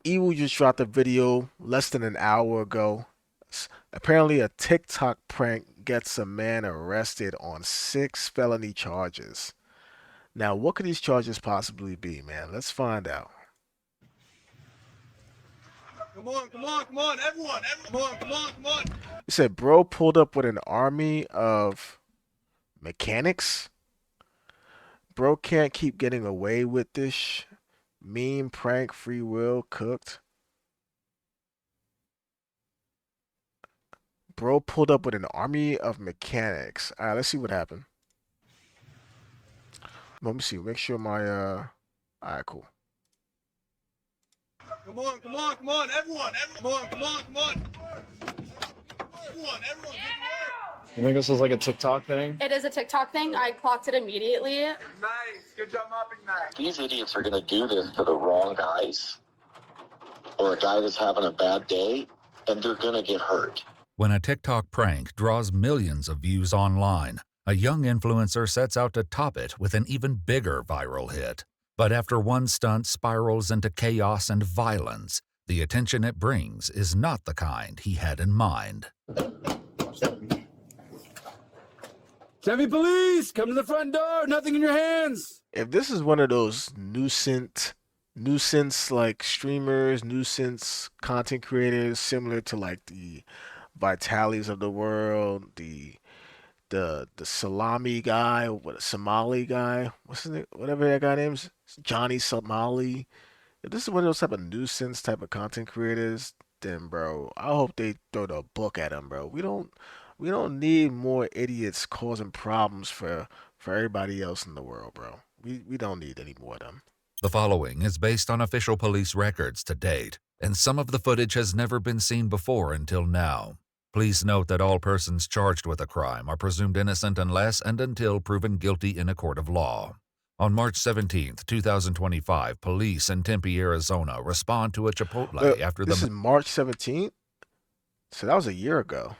EWU just dropped a video less than an hour ago. Apparently, a TikTok prank gets a man arrested on 6 felony charges. Now, what could these charges possibly be, man? Let's find out. Come on, everyone, come on. It said, bro pulled up with an army of mechanics. Bro can't keep getting away with this. Meme, prank, free will, cooked. Bro pulled up with an army of mechanics. All right, let's see what happened. Let me see. Make sure my All right, cool. Come on, everyone, come on. Everyone, get to work. You think this was like a TikTok thing? It is a TikTok thing. I clocked it immediately. Nice, good job mopping that. These idiots are going to do this to the wrong guys or a guy that's having a bad day, and they're going to get hurt. When a TikTok prank draws millions of views online, a young influencer sets out to top it with an even bigger viral hit. But after one stunt spirals into chaos and violence, the attention it brings is not the kind he had in mind. Tempe police, come to the front door, nothing in your hands. If this is one of those nuisance like streamers, nuisance content creators, similar to like the Vitalis of the world, the salami guy, what a Somali guy, what's his name, whatever that guy name's, Johnny Somali. If this is one of those type of nuisance type of content creators, then bro, I hope they throw the book at him, bro. We don't need more idiots causing problems for everybody else in the world, bro. We don't need any more of them. The following is based on official police records to date, and some of the footage has never been seen before until now. Please note that all persons charged with a crime are presumed innocent unless and until proven guilty in a court of law. On March 17, 2025, police in Tempe, Arizona respond to a Chipotle after the... This is March 17th? So that was a year ago.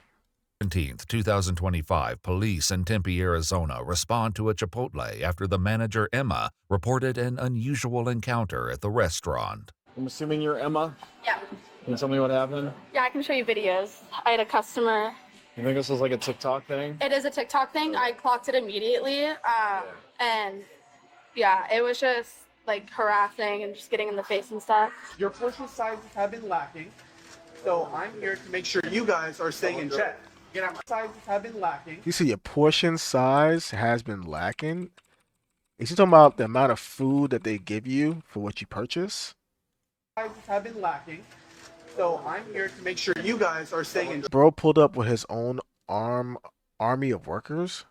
17th, 2025, police in Tempe, Arizona respond to a Chipotle after the manager, Emma, reported an unusual encounter at the restaurant. I'm assuming you're Emma? Yeah. Can you tell me what happened? Yeah, I can show you videos. I had a customer. You think this was like a TikTok thing? It is a TikTok thing. I clocked it immediately. And yeah, it was just like harassing and just getting in the face and stuff. Your portion sizes have been lacking, so I'm here to make sure you guys are staying in check. Get out. My sizes have been lacking. You see your portion size has been lacking? Is he talking about the amount of food that they give you for what you purchase? Sizes have been lacking, so I'm here to make sure you guys are staying in Bro pulled up with his own army of workers.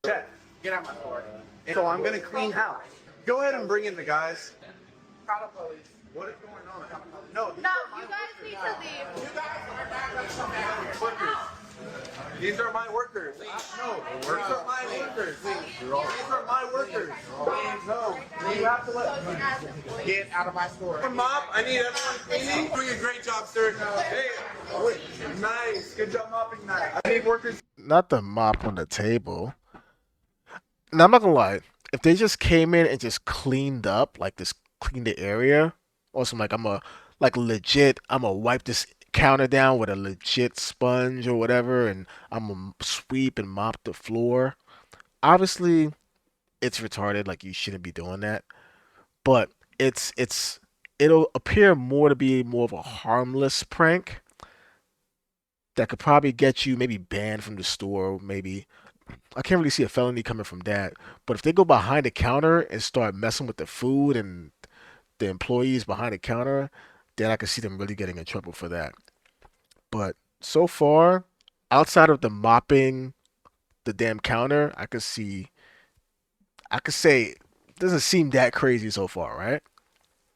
check. Get out my store. So I'm gonna clean house. Go ahead and bring in the guys. What is going on? No, No, you guys need to leave. You guys are not workers. These are my workers. No, these are my workers. These are my workers. No, you have to let get out of my store. Mop, I need everyone cleaning. Doing a great job, sir. Hey, wait, nice, good job mopping that. I need workers. Not the mop on the table. Now, I'm not gonna lie. If they just came in and just cleaned up, like this, cleaned the area, or some like I'm gonna wipe this counter down with a legit sponge or whatever, and I'm gonna sweep and mop the floor. Obviously, it's retarded. Like you shouldn't be doing that. But it'll appear more to be more of a harmless prank that could probably get you maybe banned from the store. Maybe I can't really see a felony coming from that. But if they go behind the counter and start messing with the food and the employees behind the counter, then I could see them really getting in trouble for that. But so far, outside of the mopping the damn counter, I could say it doesn't seem that crazy so far, right?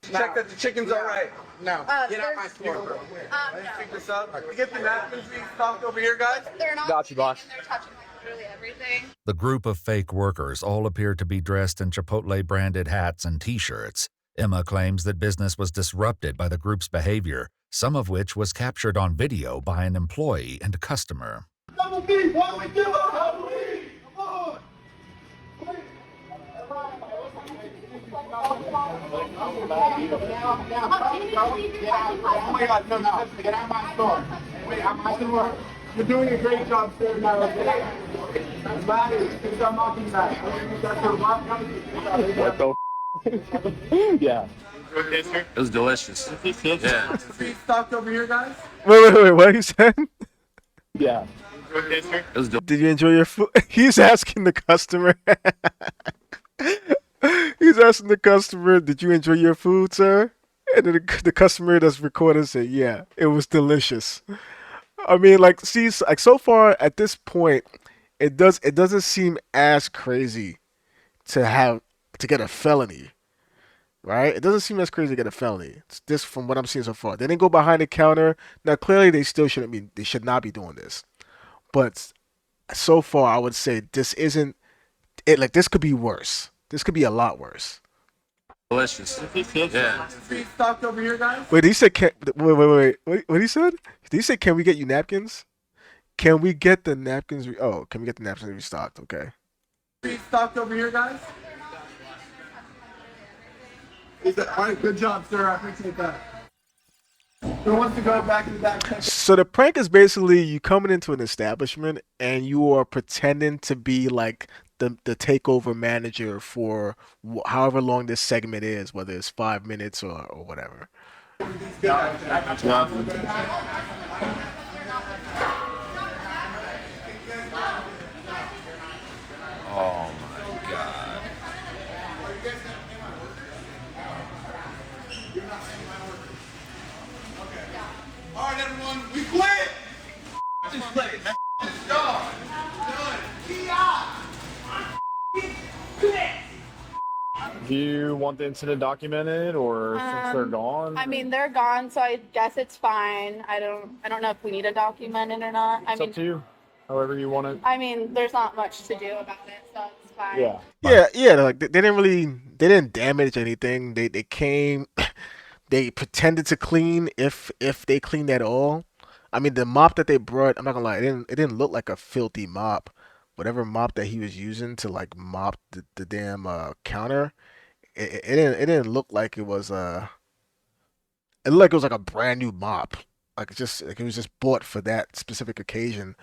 Check that the chicken's all right. No, get out my there's- store. No. Let's pick this up. Get the napkins being stocked over here, guys. They're not Got you, boss. They're touching literally everything. The group of fake workers all appear to be dressed in Chipotle-branded hats and T-shirts. Emma claims that business was disrupted by the group's behavior, some of which was captured on video by an employee and customer. Double B, what we do? Double B, come on. Oh my God, no, get out of my store. Wait, I'm out the door. You're doing a great job, sir. Now, okay? That's bad. It's our mocking back. That's your mom coming. What the yeah. It was delicious. Yeah. Free stocked over here, guys. Wait, what he said? Yeah. It was Did you enjoy your food? He's asking the customer. He's asking the customer, did you enjoy your food, sir? And then the customer that's recording said, yeah, it was delicious. I mean, like, see, like so far at this point, it doesn't seem as crazy to get a felony, right? It doesn't seem as crazy to get a felony. It's this from what I'm seeing so far. They didn't go behind the counter. Now, clearly, they should not be doing this. But so far, I would say this isn't it. Like, this could be worse. This could be a lot worse. delicious. Yeah. Free stocked over here, guys. Wait, he said, wait. What he said? Did he say, can we get you napkins? Can we get the napkins? Can we get the napkins restocked? Okay. Free stocked over here, guys. All right, good job, sir. I appreciate that. Who wants to go back in the back? So the prank is basically you coming into an establishment and you are pretending to be like the takeover manager for however long this segment is, whether it's 5 minutes or whatever. Oh my God. All right, everyone, we quit. This place. Done. Do you want the incident documented, or since they're gone? I mean, they're gone, so I guess it's fine. I don't know if we need to document it or not. It's up to you. However you want it. I mean, there's not much to do about it, so it's fine. Yeah. Yeah. Like they didn't damage anything. They came, they pretended to clean if they cleaned at all. I mean, the mop that they brought, I'm not gonna lie, it didn't look like a filthy mop. Whatever mop that he was using to like mop the damn counter, it didn't look like it was it looked like it was like a brand new mop. Like it was just bought for that specific occasion.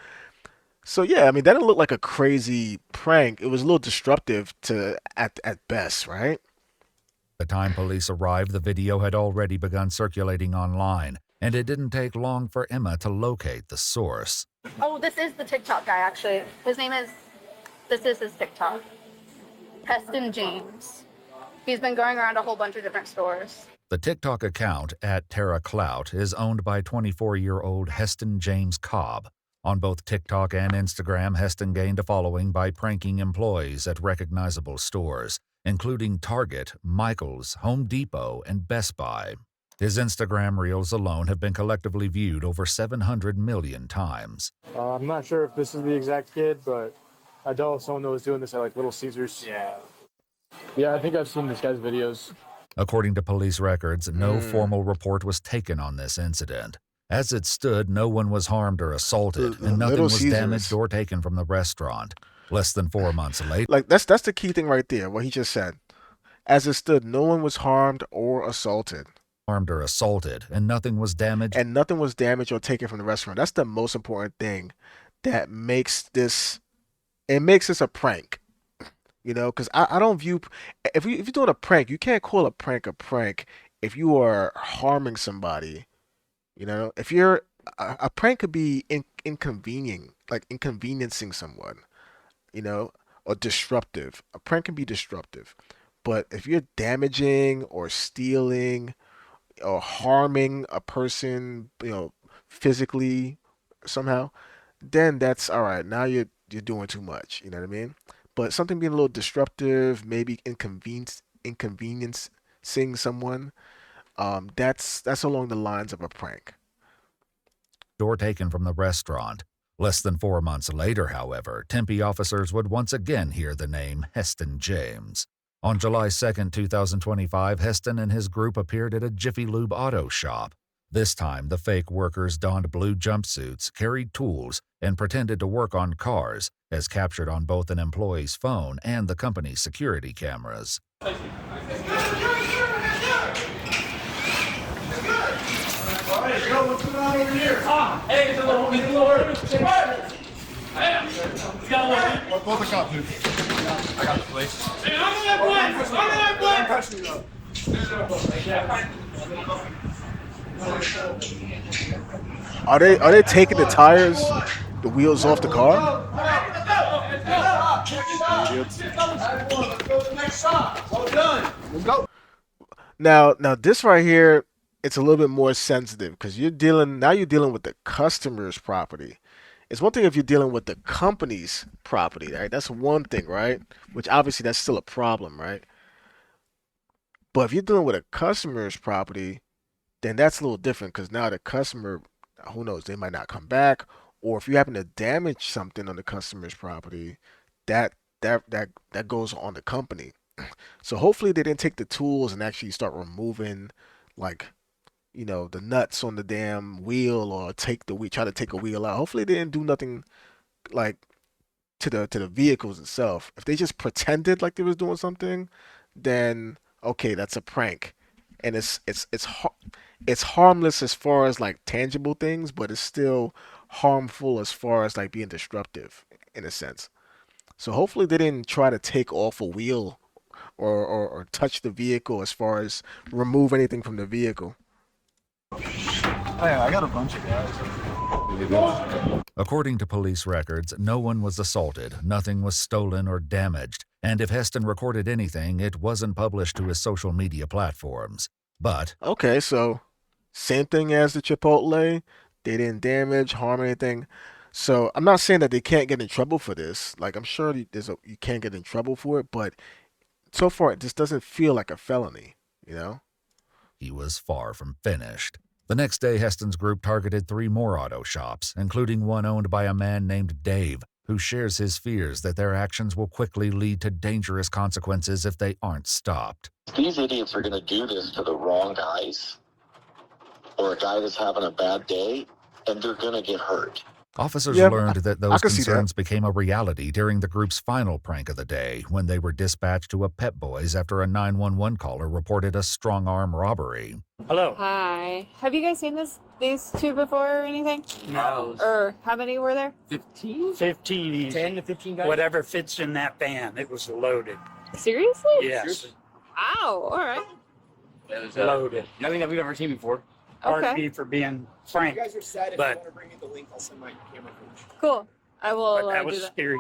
So yeah, I mean that didn't look like a crazy prank. It was a little disruptive to at best, right? By the time police arrived, the video had already begun circulating online, and it didn't take long for Emma to locate the source. Oh, this is the TikTok guy, actually. This is his TikTok. Heston James. He's been going around a whole bunch of different stores. The TikTok account at Terra Clout is owned by 24-year-old Heston James Cobb. On both TikTok and Instagram, Heston gained a following by pranking employees at recognizable stores, including Target, Michaels, Home Depot, and Best Buy. His Instagram reels alone have been collectively viewed over 700 million times. I'm not sure if this is the exact kid, but I know someone that was doing this at like Little Caesars. Yeah, I think I've seen this guy's videos. According to police records, no formal report was taken on this incident. As it stood, no one was harmed or assaulted, and nothing was damaged or taken from the restaurant. Less than 4 months later, Like that's the key thing right there. What he just said. As it stood, no one was harmed or assaulted. and nothing was damaged. And nothing was damaged or taken from the restaurant. That's the most important thing that makes this. It makes this a prank. You know, because I don't view if you're doing a prank, you can't call a prank if you are harming somebody. You know, if you're a prank could be inconveniencing someone. You know, or disruptive. A prank can be disruptive, but if you're damaging or stealing or harming a person, you know, physically somehow, then that's all right. Now you're doing too much. You know what I mean? But something being a little disruptive, maybe inconveniencing someone, that's along the lines of a prank. Or taken from the restaurant. Less than 4 months later, however, Tempe officers would once again hear the name Heston James. On July 2, 2025, Heston and his group appeared at a Jiffy Lube auto shop. This time, the fake workers donned blue jumpsuits, carried tools, and pretended to work on cars, as captured on both an employee's phone and the company's security cameras. What's going on over here? Hey, it's a little early. We got one. Both the cops, dude. I got the place. Hey, I'm that one. Are they taking the tires, the wheels off the car? Now this right here, it's a little bit more sensitive because you're dealing with the customer's property. It's one thing if you're dealing with the company's property, right? That's one thing, right? Which obviously that's still a problem, right? But if you're dealing with a customer's property, then that's a little different because now the customer, who knows, they might not come back, or if you happen to damage something on the customer's property, that that goes on the company. So hopefully they didn't take the tools and actually start removing, like, the nuts on the damn wheel, or try to take a wheel out. Hopefully they didn't do nothing like to the vehicles itself. If they just pretended like they was doing something, then okay, that's a prank, and it's harmless as far as like tangible things, but it's still harmful as far as like being disruptive in a sense. So hopefully they didn't try to take off a wheel, or touch the vehicle as far as remove anything from the vehicle. Oh yeah, I got a bunch of guys. According to police records, no one was assaulted, nothing was stolen or damaged, and if Heston recorded anything, it wasn't published to his social media platforms. But Okay, so same thing as the Chipotle. They didn't damage, harm anything. So I'm not saying that they can't get in trouble for this. Like, I'm sure you can't get in trouble for it, but so far it just doesn't feel like a felony, you know? he was far from finished. The next day, Heston's group targeted 3 more auto shops, including one owned by a man named Dave, who shares his fears that their actions will quickly lead to dangerous consequences if they aren't stopped. These idiots are going to do this to the wrong guys, or a guy that's having a bad day, and they're going to get hurt. Officers Yeah, learned that I those can see that. concerns became a reality during the group's final prank of the day, when they were dispatched to a Pep Boys after a 911 caller reported a strong-arm robbery. Hello. Hi. Have you guys seen these two before or anything? No. Or how many were there? 15? 15 easy. 10 to 15 guys? Whatever fits in that van. It was loaded. Seriously? Yes. Ow, all right. It was Loaded. nothing that we've ever seen before. Pardon Okay. me for being frank, You guys are sad. If But- you want to bring me the link, I'll send my camera footage. Cool. I will but that do was that. scary.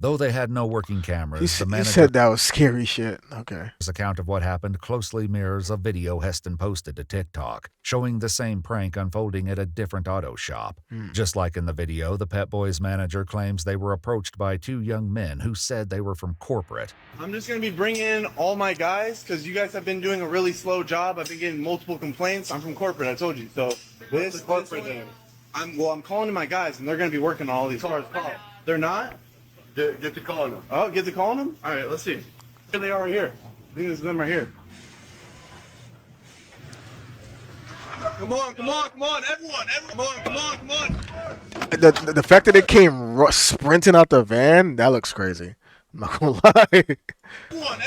Though they had no working cameras, the You manager's said that was scary shit. Okay. account of what happened closely mirrors a video Heston posted to TikTok, showing the same prank unfolding at a different auto shop. Just like in the video, the Pep Boys manager claims they were approached by 2 young men who said they were from corporate. I'm just going to be bringing in all my guys because you guys have been doing a really slow job. I've been getting multiple complaints. I'm from corporate, I told you. So this corporate thing. I'm calling in my guys, and they're going to be working on all these cars. They're not? Get to calling them. Oh, get to calling them? All right, let's see. Here they are right here. I think this is them right here. Come on, everyone, come on. The fact that it came sprinting out the van, that looks crazy. I'm not gonna lie. Everyone,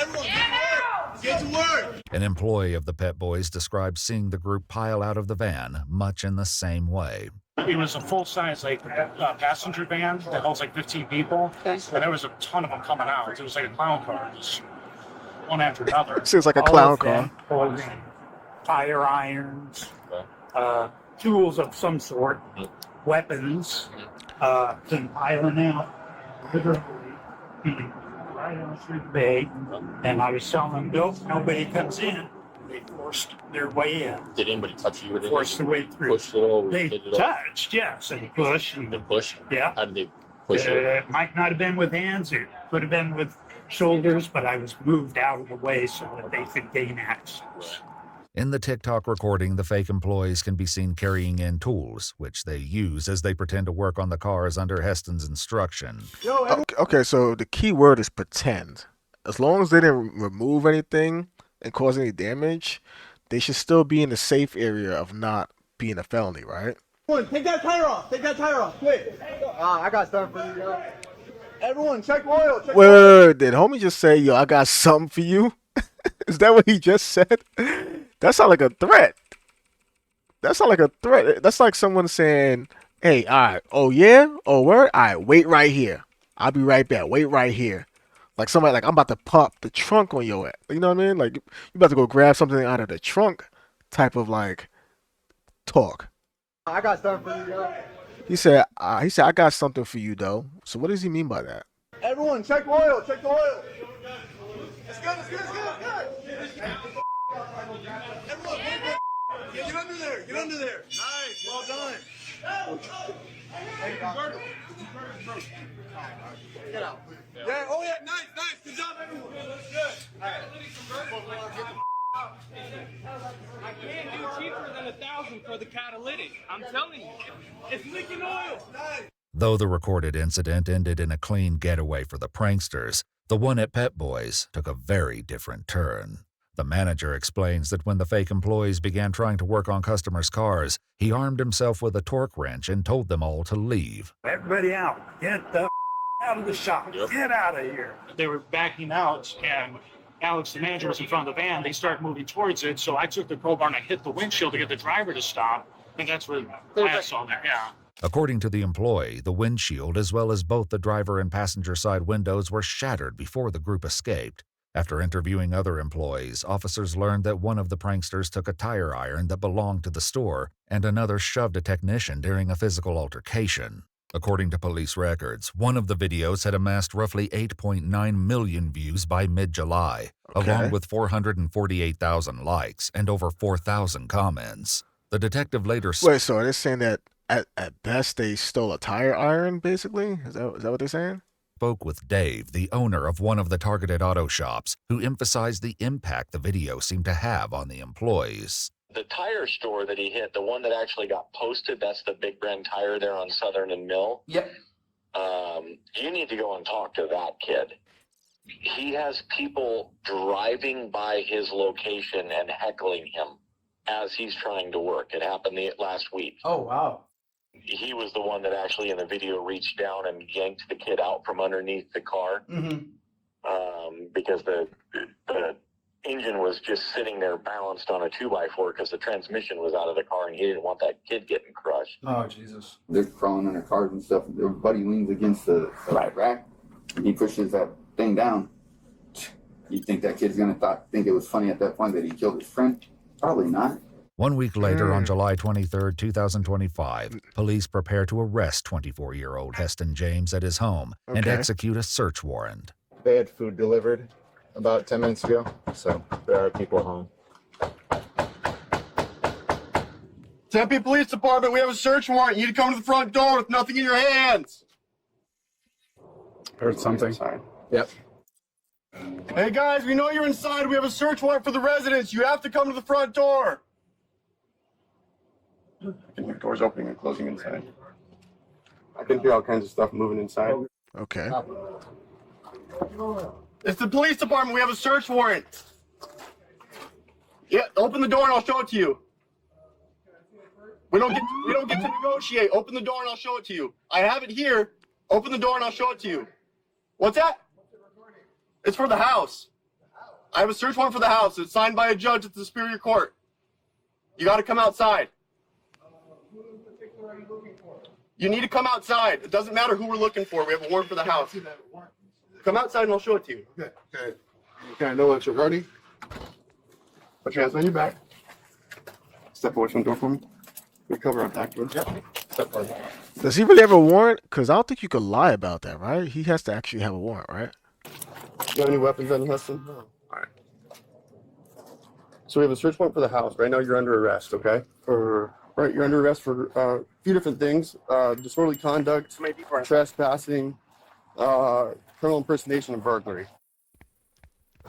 get to work. An employee of the Pep Boys described seeing the group pile out of the van much in the same way. It was a full-size passenger van that holds 15 people, Okay. and there was a ton of them coming out. It was like a clown car, just one after another. Seems like a All clown of them car. holding tire irons, tools of some sort, weapons, came piling out, literally, right on through the bay. And I was telling them, nope, nobody comes in. They forced their way in, Did anybody touch you? Or did forced their way they through. push it all? They Hit it all? touched, yes, and pushed. They And, push? yeah. How did they push it? It might not have been with hands, it could have been with shoulders, but I was moved out of the way so that they could gain access. In the TikTok recording, the fake employees can be seen carrying in tools, which they use as they pretend to work on the cars under Heston's instruction. Okay, so the key word is pretend. As long as they didn't remove anything and cause any damage, they should still be in the safe area of not being a felony, right? Take that tire off, quick. I got something for you guys. Everyone, check oil. Wait. Did homie just say, yo, I got something for you? Is that what he just said? That sounds like a threat. That sounds like a threat. That's like someone saying, "Hey, all right, oh yeah, oh word, all right, wait right here. I'll be right back. Wait right here." Like somebody, like I'm about to pop the trunk on your ass. You know what I mean? Like you about to go grab something out of the trunk, type of like talk. I got something for you, yo. He said, I got something for you, though. So what does he mean by that? Everyone, check the oil. Check the oil. It's good. It's good. It's good. It's good. Everyone, get under there. Get under there. Nice. Well done. Get out. Yeah. Oh yeah. Nice. Nice. Good job, everyone. That's good. All right. I can't do cheaper than 1,000 for the catalytic. I'm telling you, it's leaking oil. Though the recorded incident ended in a clean getaway for the pranksters, the one at Pep Boys took a very different turn. The manager explains that when the fake employees began trying to work on customers' cars, he armed himself with a torque wrench and told them all to leave. Everybody out. Get the out of the shop. Get out of here. They were backing out, and Alex, the manager, was in front of the van. They started moving towards it, so I took the crowbar and I hit the windshield to get the driver to stop, and that's what I saw there, yeah. According to the employee, the windshield as well as both the driver and passenger side windows were shattered before the group escaped. After interviewing other employees, officers learned that one of the pranksters took a tire iron that belonged to the store and another shoved a technician during a physical altercation. According to police records, one of the videos had amassed roughly 8.9 million views by mid-July, along with 448,000 likes and over 4,000 comments. The detective later... Wait, so are they saying that at best they stole a tire iron, basically? Is that what they're saying? Spoke with Dave, the owner of one of the targeted auto shops, who emphasized the impact the video seemed to have on the employees. The tire store that he hit, the one that actually got posted, that's the Big Brand Tire there on Southern and Mill. Yep. You need to go and talk to that kid. He has people driving by his location and heckling him as he's trying to work. It happened last week. Oh, wow. He was the one that actually in the video reached down and yanked the kid out from underneath the car. Mm-hmm. Because the engine was just sitting there balanced on a 2x4 because the transmission was out of the car and he didn't want that kid getting crushed. Oh, Jesus. They're crawling under cars and stuff. Their buddy leans against the rack and he pushes that thing down. You think that kid's going to think it was funny at that point that he killed his friend? Probably not. 1 week later, on July 23, 2025, police prepare to arrest 24-year-old Heston James at his home and execute a search warrant. They had food delivered about 10 minutes ago, so there are people home. Tempe Police Department, we have a search warrant. You need to come to the front door with nothing in your hands. Heard something. Yep. Hey guys, we know you're inside. We have a search warrant for the residents. You have to come to the front door. I can hear doors opening and closing inside. I can hear all kinds of stuff moving inside. Okay. It's the police department. We have a search warrant. Yeah, open the door and I'll show it to you. We don't get to negotiate. Open the door and I'll show it to you. I have it here. Open the door and I'll show it to you. What's that? It's for the house. I have a search warrant for the house. It's signed by a judge at the Superior Court. You got to come outside. You need to come outside. It doesn't matter who we're looking for. We have a warrant for the house. Come outside and I'll show it to you. Okay. Okay, I know what you're ready. Put your hands on your back. Step away from the door for me. We cover our back doors. Yep. Step forward. Does he really have a warrant? Because I don't think you could lie about that, right? He has to actually have a warrant, right? Do you have any weapons on you, Heston? No. All right. So we have a search warrant for the house. Right now you're under arrest, okay? You're under arrest for a few different things. Disorderly conduct, trespassing, criminal impersonation, and burglary.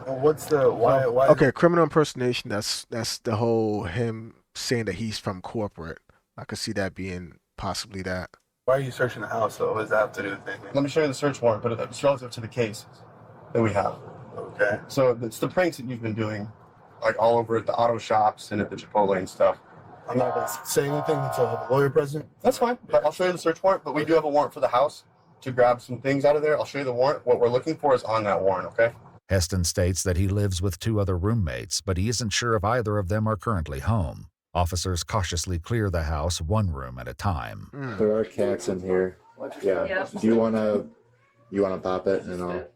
What's the why? Okay, criminal impersonation. That's the whole him saying that he's from corporate. I could see that being possibly that. Why are you searching the house? So what does that have to do with anything? Let me show you the search warrant, but it's relative to the cases that we have. Okay. So it's the pranks that you've been doing, like all over at the auto shops and at the Chipotle and stuff. I'm not going to say anything until I have a lawyer present. That's fine. But I'll show you the search warrant, but we do have a warrant for the house to grab some things out of there. I'll show you the warrant. What we're looking for is on that warrant, okay? Heston states that he lives with 2 other roommates, but he isn't sure if either of them are currently home. Officers cautiously clear the house 1 room at a time. There are cats in here. Yeah. Yep. Do you wanna pop it and I'll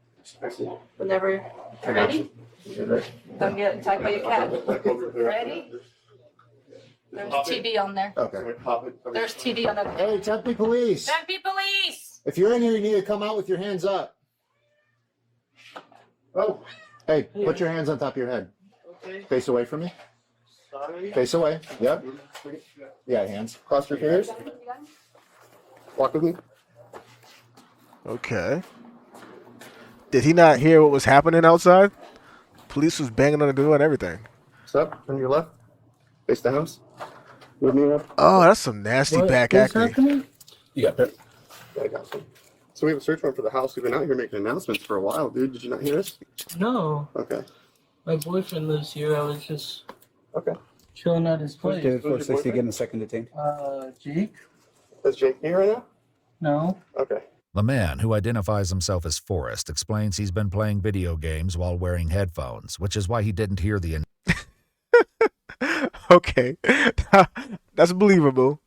Whenever you're ready, go get and talk about your cat. Ready? There's TV on there. Okay. There's TV on there. Hey, Tempe police! Tempe police! If you're in here, you need to come out with your hands up. Oh. Hey, put your hands on top of your head. Okay. Face away from me. Sorry. Face away. Yep. Yeah, hands. Cross your fingers. Walk with me. Okay. Did he not hear what was happening outside? Police was banging on the door and everything. Step on your left. Face the house. Move me up. Oh, that's some nasty back acting. You got that? Yeah, I got some. So we have a search warrant for the house. We've been out here making announcements for a while, dude. Did you not hear us? No. Okay. My boyfriend lives here. I was just Okay. chilling at his place. 460 getting a second detained. Jake? Is Jake here right now? No. Okay. The man, who identifies himself as Forrest, explains he's been playing video games while wearing headphones, which is why he didn't hear the Okay. That's believable.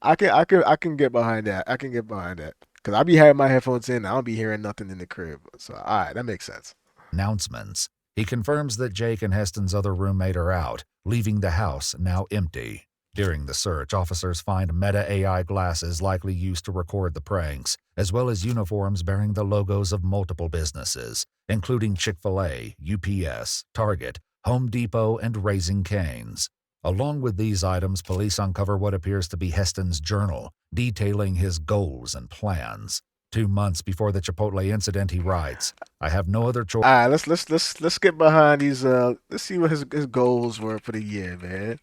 I can get behind that. I can get behind that. Cause I be having my headphones in, I don't be hearing nothing in the crib. So all right, that makes sense. announcements. He confirms that Jake and Heston's other roommate are out, leaving the house now empty. During the search, officers find Meta AI glasses likely used to record the pranks, as well as uniforms bearing the logos of multiple businesses, including Chipotle, UPS, Target, Home Depot, and Raising Cane's. Along with these items, police uncover what appears to be Heston's journal, detailing his goals and plans. 2 months before the Chipotle incident, he writes, "I have no other choice." All right, let's get behind these. Let's see what his goals were for the year, man.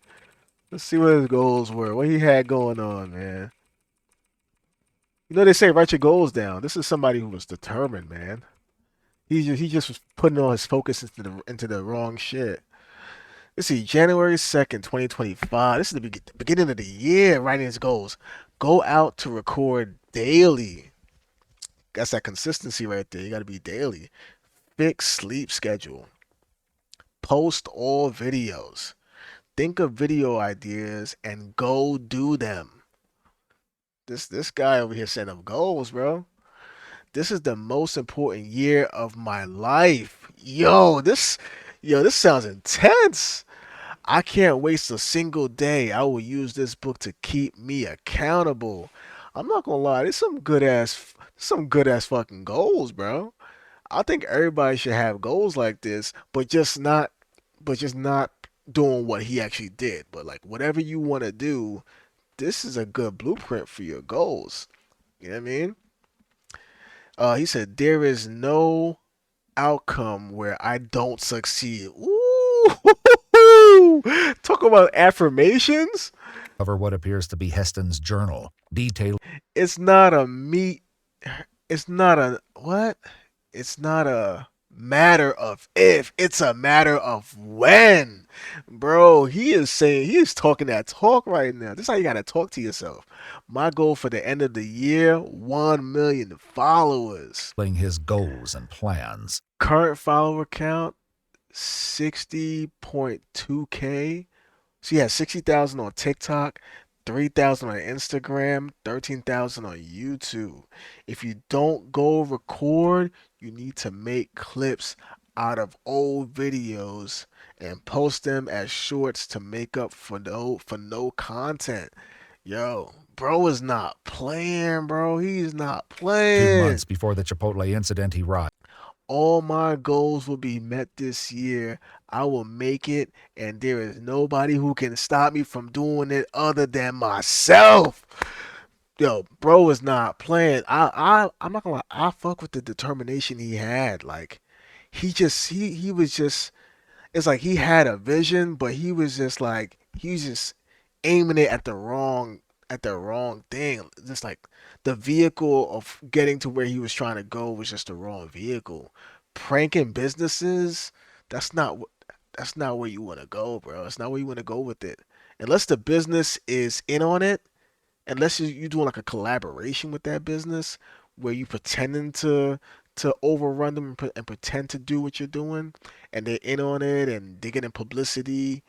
Let's see what his goals were. What he had going on, man. You know they say write your goals down. This is somebody who was determined, man. He just was putting all his focus into the wrong shit. Let's see, January 2nd, 2025. This is the beginning of the year, writing his goals. Go out to record daily. That's that consistency right there. You got to be daily. Fix sleep schedule. Post all videos. Think of video ideas and go do them. This guy over here setting up goals, bro. This is the most important year of my life. Yo, this sounds intense. I can't waste a single day. I will use this book to keep me accountable. I'm not gonna lie, there's some good ass fucking goals, bro. I think everybody should have goals like this, but just not doing what he actually did. But like whatever you want to do, this is a good blueprint for your goals. You know what I mean? He said there is no outcome where I don't succeed. Ooh, talk about affirmations. Cover what appears to be Heston's journal, detail. It's not a matter of if, it's a matter of when. Bro, he is talking that talk right now. This is how you gotta talk to yourself. My goal for the end of the year, 1 million followers. His goals and plans. Current follower count, 60.2K. So he has 60,000 on TikTok, 3,000 on Instagram, 13,000 on YouTube. If you don't go record, you need to make clips out of old videos and post them as shorts to make up for no content. Yo, bro is not playing, bro. He's not playing. 2 months before the Chipotle incident, he writes, all my goals will be met this year. I will make it, and there is nobody who can stop me from doing it other than myself. Yo, bro is not playing. I'm not gonna lie. I fuck with the determination he had. Like, he was just. It's like he had a vision, but he was just aiming it at the wrong thing. Just like the vehicle of getting to where he was trying to go was just the wrong vehicle. Pranking businesses, that's not where you want to go, bro. That's not where you want to go with it. Unless the business is in on it, unless you doing like a collaboration with that business where you pretending to to overrun them and pretend to do what you're doing, and they're in on it and they're getting publicity,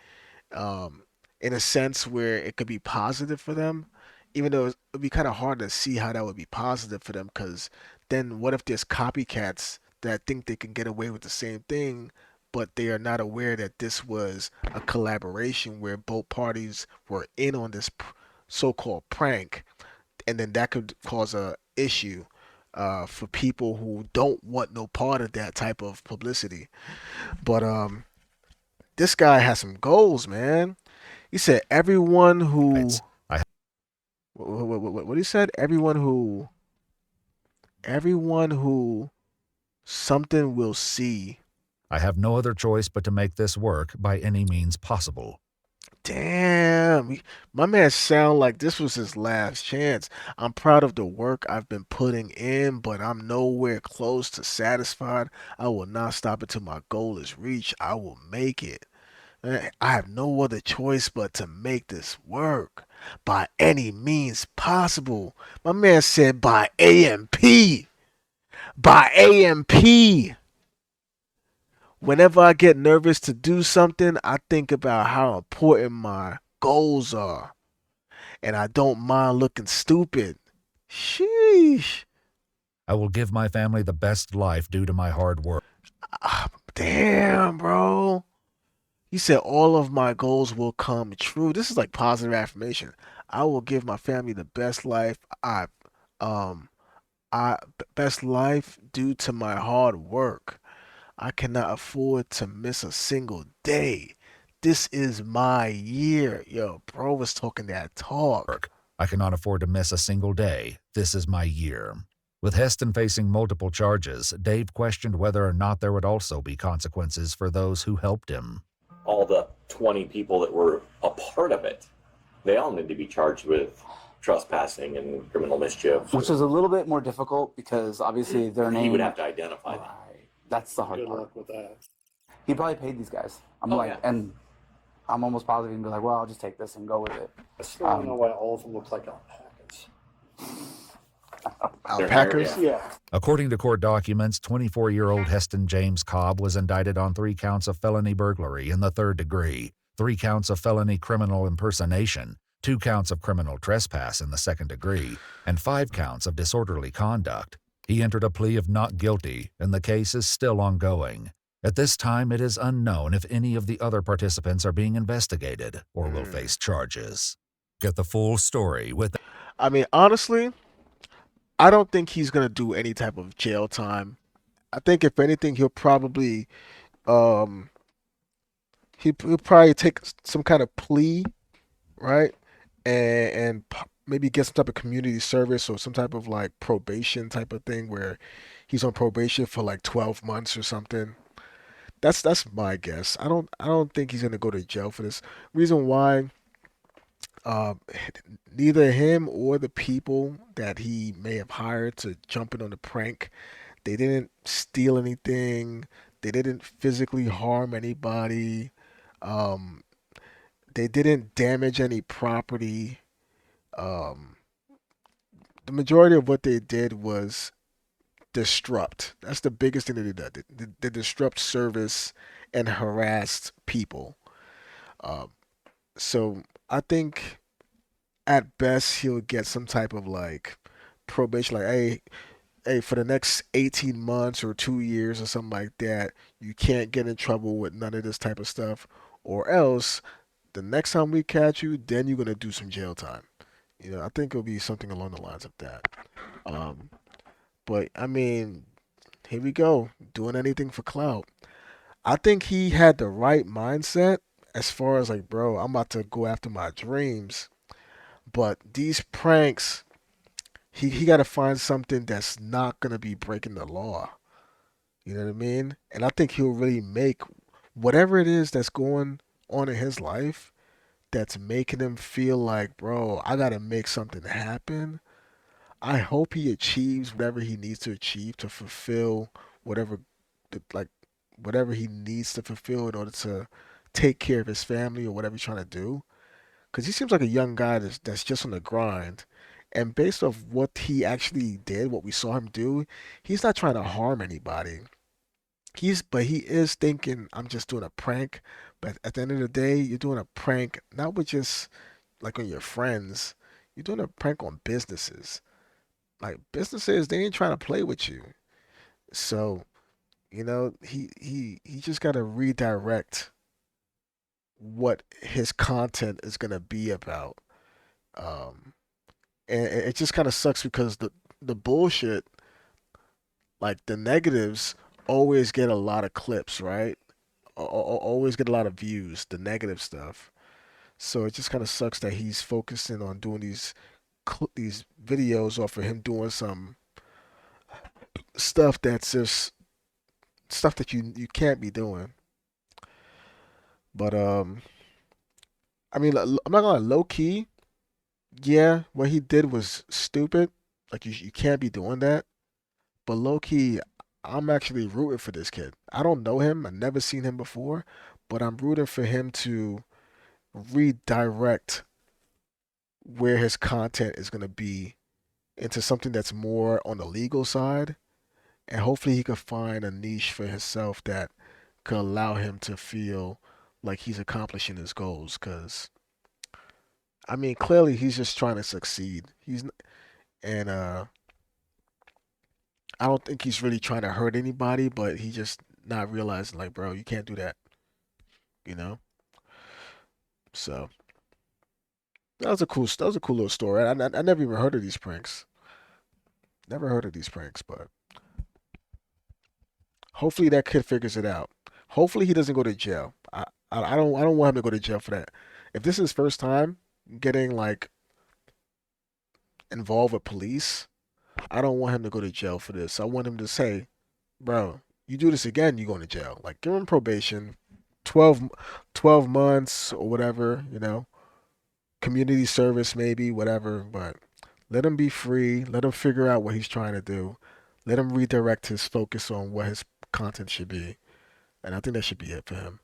um, in a sense where it could be positive for them, even though it'd be kind of hard to see how that would be positive for them, because then what if there's copycats that think they can get away with the same thing, but they are not aware that this was a collaboration where both parties were in on this so-called prank, and then that could cause a issue for people who don't want no part of that type of publicity. But this guy has some goals, man. He said everyone who I what he said, everyone who something will see. I have no other choice but to make this work by any means possible. Damn, my man sound like this was his last chance. I'm proud of the work I've been putting in, but I'm nowhere close to satisfied. I will not stop until my goal is reached. I will make it. I have no other choice but to make this work by any means possible. My man said by AMP. By AMP. Whenever I get nervous to do something, I think about how important my goals are. And I don't mind looking stupid. Sheesh. I will give my family the best life due to my hard work. Damn, bro. He said all of my goals will come true. This is like positive affirmation. I will give my family the best life um best life due to my hard work. I cannot afford to miss a single day. This is my year. Yo, bro was talking that talk. I cannot afford to miss a single day. This is my year. With Heston facing multiple charges, Dave questioned whether or not there would also be consequences for those who helped him. All the 20 people that were a part of it, they all need to be charged with trespassing and criminal mischief. Which is a little bit more difficult because obviously their name. He would have to identify them. That's the hard Good part. luck with that. He probably paid these guys. And I'm almost positive he'd be like, well, I'll just take this and go with it. I still don't know why all of them look like alpacas. Alpacas? Yeah. According to court documents, 24-year-old Heston James Cobb was indicted on 3 counts of felony burglary in the 3rd degree, 3 counts of felony criminal impersonation, 2 counts of criminal trespass in the 2nd degree, and 5 counts of disorderly conduct. He entered a plea of not guilty, and the case is still ongoing. At this time, it is unknown if any of the other participants are being investigated or will face charges. Get the full story with... I mean, honestly, I don't think he's gonna do any type of jail time. I think if anything, he'll probably he'll probably take some kind of plea, right? And maybe get some type of community service or some type of like probation type of thing where he's on probation for like 12 months or something. That's my guess. I don't think he's gonna go to jail for this. Reason why, uh, neither him or the people that he may have hired to jump in on the prank, they didn't steal anything. They didn't physically harm anybody. Um, they didn't damage any property. Um, the majority of what they did was disrupt. That's the biggest thing that they did. They disrupt service and harassed people. Um, so I think at best he'll get some type of like probation, like hey, for the next 18 months or 2 years or something like that, you can't get in trouble with none of this type of stuff, or else the next time we catch you, then you're gonna do some jail time. I think it'll be something along the lines of that. Um, but I mean, here we go, doing anything for clout. I think he had the right mindset as far as like, bro, I'm about to go after my dreams. But these pranks, he got to find something that's not gonna be breaking the law. You know what I mean? And I think he'll really make whatever it is that's going on in his life that's making him feel like, bro, I gotta make something happen. I hope he achieves whatever he needs to achieve to fulfill whatever, like, whatever he needs to fulfill in order to take care of his family or whatever he's trying to do. Because he seems like a young guy that's just on the grind, And based off what he actually did, what we saw him do, he's not trying to harm anybody. But he is thinking, I'm just doing a prank. But at the end of the day, you're doing a prank not with just like on your friends. You're doing a prank on businesses. Like businesses, they ain't trying to play with you. So, he just gotta redirect what his content is gonna be about. Um, and it just kind of sucks because the bullshit, like the negatives, always get a lot of clips, right? Always get a lot of views. The negative stuff. So it just kind of sucks that he's focusing on doing these videos off of him doing some stuff that's just stuff that you can't be doing. But I mean, I'm not gonna low key. Yeah, what he did was stupid. Like you can't be doing that. But low key, I'm actually rooting for this kid. I don't know him. I've never seen him before, but I'm rooting for him to redirect where his content is gonna be into something that's more on the legal side, and hopefully he could find a niche for himself that could allow him to feel like he's accomplishing his goals. Because I mean, clearly he's just trying to succeed. And I don't think he's really trying to hurt anybody, but he just not realizing like, bro, you can't do that, you know. So that was a cool little story. I never even heard of these pranks. Never heard of these pranks, but hopefully that kid figures it out. Hopefully he doesn't go to jail. I don't want him to go to jail for that. If this is his first time getting like involved with police, I don't want him to go to jail for this. I want him to say, bro, you do this again, you going to jail. Like give him probation, 12, 12 months or whatever, community service maybe, whatever, but let him be free. Let him figure out what he's trying to do. Let him redirect his focus on what his content should be. And I think that should be it for him.